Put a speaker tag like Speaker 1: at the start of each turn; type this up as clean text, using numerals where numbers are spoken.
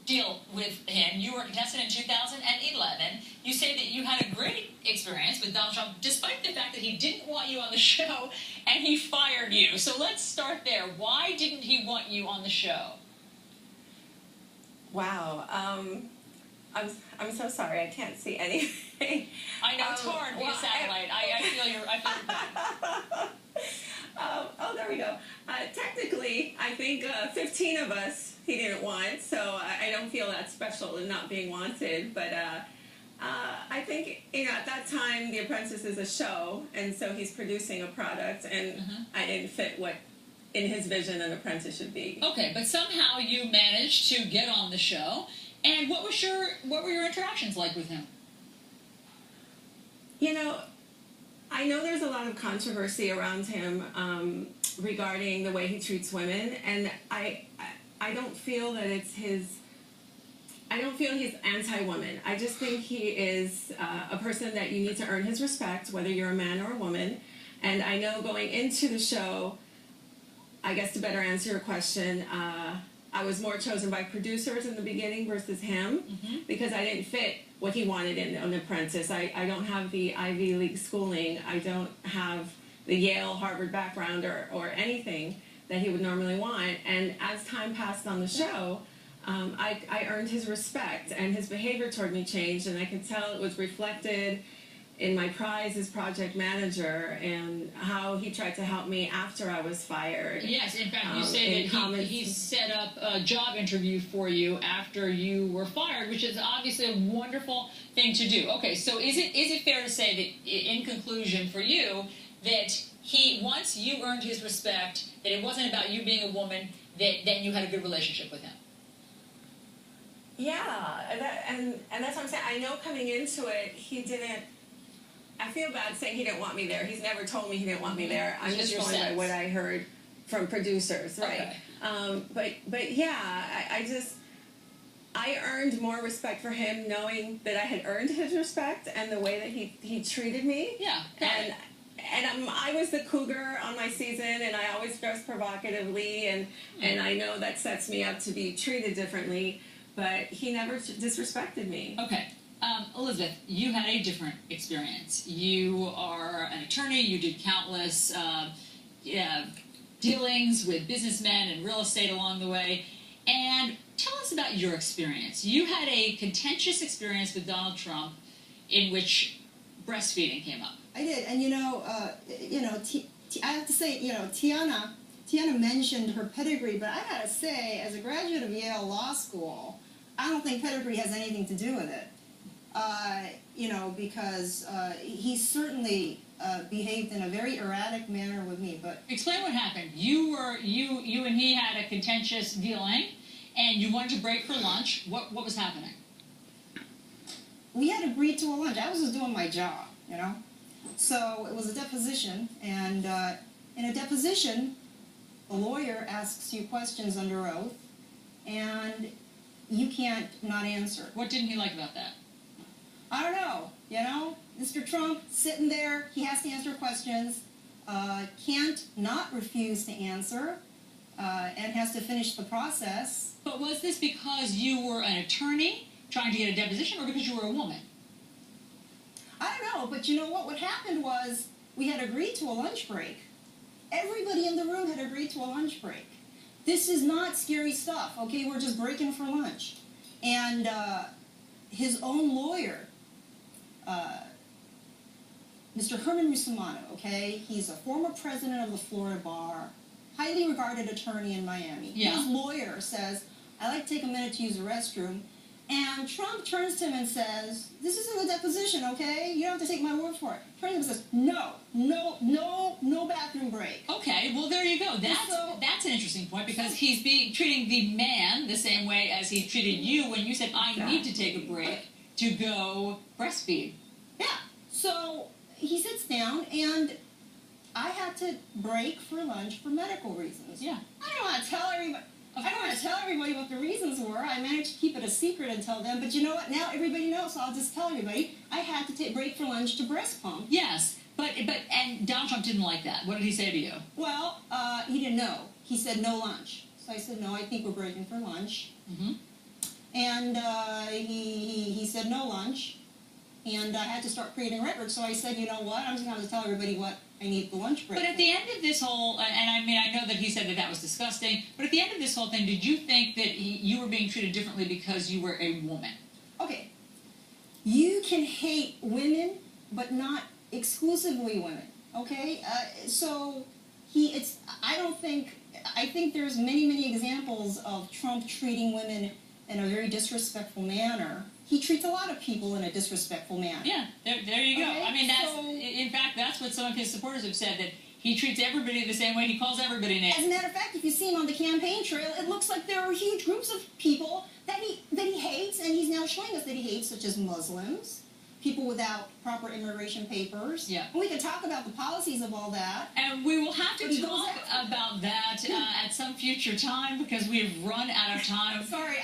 Speaker 1: deal with him. You were a contestant in 2011. You say that you had a great experience with Donald Trump, despite the fact that he didn't want you on the show and he fired you. So let's start there. Why didn't he want you on the show?
Speaker 2: Wow. I'm so sorry. I can't see anything.
Speaker 1: I know it's hard via satellite. I feel your pain.
Speaker 2: Oh, there we go. Technically, I think 15 of us he didn't want, so I don't feel that special in not being wanted. But I think, at that time, The Apprentice is a show, and so he's producing a product, and I didn't fit what in his vision an apprentice should be.
Speaker 1: Okay, but somehow you managed to get on the show. And what were your interactions like with him?
Speaker 2: I know there's a lot of controversy around him regarding the way he treats women, and I don't feel that it's his. I don't feel he's anti-woman. I just think he is a person that you need to earn his respect, whether you're a man or a woman. And I know going into the show, I guess to better answer your question, I was more chosen by producers in the beginning versus him because I didn't fit what he wanted in an apprentice. I don't have the Ivy League schooling. I don't have the Yale, Harvard background or anything that he would normally want. And as time passed on the show, I earned his respect, and his behavior toward me changed, and I could tell it was reflected in my prize as project manager and how he tried to help me after I was fired.
Speaker 1: Yes, in fact, you say that he set up a job interview for you after you were fired, which is obviously a wonderful thing to do. Okay, so is it fair to say that, in conclusion for you, that once you earned his respect, that it wasn't about you being a woman, that then you had a good relationship with him?
Speaker 2: Yeah, and that's what I'm saying. I know coming into it, he didn't. I feel bad saying he didn't want me there. He's never told me he didn't want me there. I'm just going by what I heard from producers, right? Okay. But yeah, I earned more respect for him knowing that I had earned his respect and the way that he treated me.
Speaker 1: Yeah.
Speaker 2: And I was the cougar on my season, and I always dressed provocatively, and I know that sets me up to be treated differently, but he never disrespected me.
Speaker 1: Okay. Elizabeth, you had a different experience. You are an attorney. You did countless dealings with businessmen and real estate along the way. And tell us about your experience. You had a contentious experience with Donald Trump in which breastfeeding came up.
Speaker 3: I did, and I have to say, Tiana mentioned her pedigree, but I gotta say, as a graduate of Yale Law School, I don't think pedigree has anything to do with it. Because he certainly behaved in a very erratic manner with me. But
Speaker 1: explain what happened. You and he had a contentious dealing, and you wanted to break for lunch. What was happening?
Speaker 3: We had agreed to a lunch. I was just doing my job, So it was a deposition, and in a deposition, a lawyer asks you questions under oath, and you can't not answer.
Speaker 1: What didn't he like about that?
Speaker 3: I don't know, Mr. Trump sitting there, he has to answer questions, can't not refuse to answer, and has to finish the process.
Speaker 1: But was this because you were an attorney trying to get a deposition, or because you were a woman?
Speaker 3: I don't know, but you know what? What happened was we had agreed to a lunch break. Everybody in the room had agreed to a lunch break. This is not scary stuff, okay? We're just breaking for lunch. And his own lawyer, Mr. Herman Russomano, okay? He's a former president of the Florida Bar, highly regarded attorney in Miami.
Speaker 1: Yeah.
Speaker 3: His lawyer says, I'd like to take a minute to use the restroom. And Trump turns to him and says, this isn't a deposition, okay? You don't have to take my word for it. Turns to him and says, no bathroom break.
Speaker 1: Okay, well, there you go. That's an interesting point, because he's treating the man the same way as he treated you when you said, I need to take a break to go breastfeed.
Speaker 3: Yeah, so he sits down, and I had to break for lunch for medical reasons.
Speaker 1: Yeah.
Speaker 3: I don't want to tell everybody. I don't want to tell everybody what the reasons were. I managed to keep it a secret until then. But you know what? Now everybody knows, so I'll just tell everybody. I had to take break for lunch to breast pump.
Speaker 1: Yes, and Donald Trump didn't like that. What did he say to you?
Speaker 3: Well, he didn't know. He said no lunch. So I said, no, I think we're breaking for lunch. And he said no lunch. And I had to start creating records. So I said, you know what? I'm just going to have to tell everybody what I need the lunch break.
Speaker 1: But at the end of this whole, and I mean, I know that he said that that was disgusting, but at the end of this whole thing, did you think that you were being treated differently because you were a woman?
Speaker 3: Okay. You can hate women, but not exclusively women. Okay? I think there's many examples of Trump treating women in a very disrespectful manner. He treats a lot of people in a disrespectful manner.
Speaker 1: Yeah, there you go.
Speaker 3: Okay,
Speaker 1: I mean, in fact, that's what some of his supporters have said, that he treats everybody the same way, he calls everybody names.
Speaker 3: As a matter of fact, if you see him on the campaign trail, it looks like there are huge groups of people that he hates, and he's now showing us that he hates, such as Muslims, people without proper immigration papers.
Speaker 1: Yeah.
Speaker 3: And we can talk about the policies of all that.
Speaker 1: And we will have to
Speaker 3: But he
Speaker 1: talk
Speaker 3: goes
Speaker 1: about that at some future time because we've run out of time.
Speaker 3: Sorry,